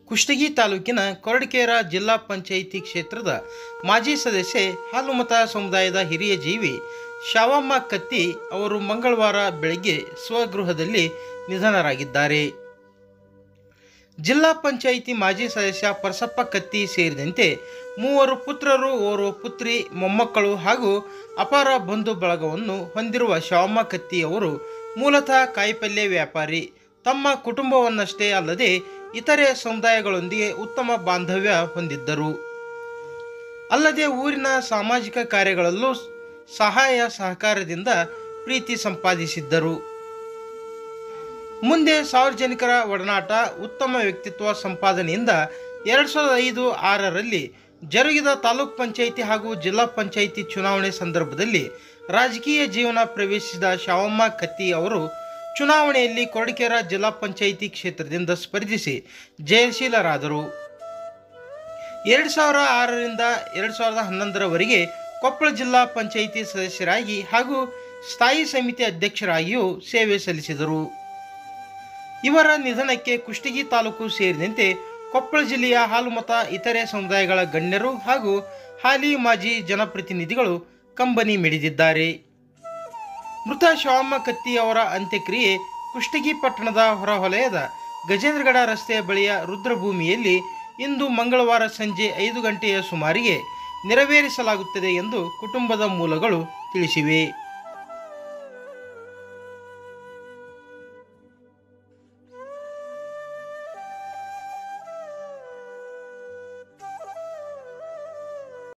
ಕುಷ್ಟಗಿ ತಾಲೂಕಿನ ಕೊರಟಗೆರೆ ಜಿಲ್ಲಾ ಪಂಚಾಯಿತಿ ಕ್ಷೇತ್ರದ ಮಾಜಿ ಸದಸ್ಯೆ ಹಾಲುಮತ ಸಮುದಾಯದ ಹಿರಿಯ ಜೀವಿ ಶಾವಮ್ಮ ಕತ್ತಿ ಅವರು ಮಂಗಳವಾರ ಬೆಳಗ್ಗೆ ಸ್ವಗೃಹದಲ್ಲಿ ನಿಧನರಾಗಿದ್ದಾರೆ. ಜಿಲ್ಲಾ ಪಂಚಾಯಿತಿ ಮಾಜಿ ಸದಸ್ಯ ಪರಸಪ್ಪ ಕತ್ತಿ ಸೇರಿದಂತೆ 3 ಪುತ್ರರು, ಓರ್ವ ಪುತ್ರಿ, ಮೊಮ್ಮಕ್ಕಳು ಹಾಗೂ ಅಪಾರ ಬಂಧು ಬಳಗವನ್ನು ಹೊಂದಿರುವ ಶಾವಮ್ಮ ಕತ್ತಿ ಅವರು ಮೂಲತಃ ಕಾಯಿಪಲ್ಯ ವ್ಯಾಪಾರಿ. ತಮ್ಮ ಕುಟುಂಬವನ್ನಷ್ಟೇ ಅಲ್ಲದೆ ಇತರೆ ಸಮುದಾಯಗಳೊಂದಿಗೆ ಉತ್ತಮ ಬಾಂಧವ್ಯ ಹೊಂದಿದ್ದರು. ಅಲ್ಲದೆ ಊರಿನ ಸಾಮಾಜಿಕ ಕಾರ್ಯಗಳಲ್ಲೂ ಸಹಾಯ ಸಹಕಾರದಿಂದ ಪ್ರೀತಿ ಸಂಪಾದಿಸಿದ್ದರು. ಮುಂದೆ ಸಾರ್ವಜನಿಕರ ಒಡನಾಟ, ಉತ್ತಮ ವ್ಯಕ್ತಿತ್ವ ಸಂಪಾದನೆಯಿಂದ 2005-6ರಲ್ಲಿ ಜರುಗಿದ ತಾಲೂಕ್ ಪಂಚಾಯಿತಿ ಹಾಗೂ ಜಿಲ್ಲಾ ಪಂಚಾಯಿತಿ ಚುನಾವಣೆ ಸಂದರ್ಭದಲ್ಲಿ ರಾಜಕೀಯ ಜೀವನ ಪ್ರವೇಶಿಸಿದ ಶಾವಮ್ಮ ಕತ್ತಿ ಅವರು ಚುನಾವಣೆಯಲ್ಲಿ ಕೊರಟಗೆರೆ ಜಿಲ್ಲಾ ಪಂಚಾಯಿತಿ ಕ್ಷೇತ್ರದಿಂದ ಸ್ಪರ್ಧಿಸಿ ಜಯಶೀಲರಾದರು. 2006ರಿಂದ 2011ರವರೆಗೆ ಕೊಪ್ಪಳ ಜಿಲ್ಲಾ ಪಂಚಾಯಿತಿ ಸದಸ್ಯರಾಗಿ ಹಾಗೂ ಸ್ಥಾಯಿ ಸಮಿತಿ ಅಧ್ಯಕ್ಷರಾಗಿಯೂ ಸೇವೆ ಸಲ್ಲಿಸಿದರು. ಇವರ ನಿಧನಕ್ಕೆ ಕುಷ್ಟಗಿ ತಾಲೂಕು ಸೇರಿದಂತೆ ಕೊಪ್ಪಳ ಜಿಲ್ಲೆಯ ಹಾಲುಮತ, ಇತರೆ ಸಮುದಾಯಗಳ ಗಣ್ಯರು ಹಾಗೂ ಹಾಲಿ ಮಾಜಿ ಜನಪ್ರತಿನಿಧಿಗಳು ಕಂಬನಿ ಮಿಡಿದಿದ್ದಾರೆ. ಮೃತ ಶಾವಮ್ಮ ಕತ್ತಿ ಅವರ ಅಂತ್ಯಕ್ರಿಯೆ ಕುಷ್ಟಗಿ ಪಟ್ಟಣದ ಹೊರವಲಯದ ಗಜೇಂದ್ರಗಡ ರಸ್ತೆಯ ಬಳಿಯ ರುದ್ರಭೂಮಿಯಲ್ಲಿ ಇಂದು ಮಂಗಳವಾರ ಸಂಜೆ 5 ಗಂಟೆಯ ಸುಮಾರಿಗೆ ನೆರವೇರಿಸಲಾಗುತ್ತದೆ ಎಂದು ಕುಟುಂಬದ ಮೂಲಗಳು ತಿಳಿಸಿವೆ.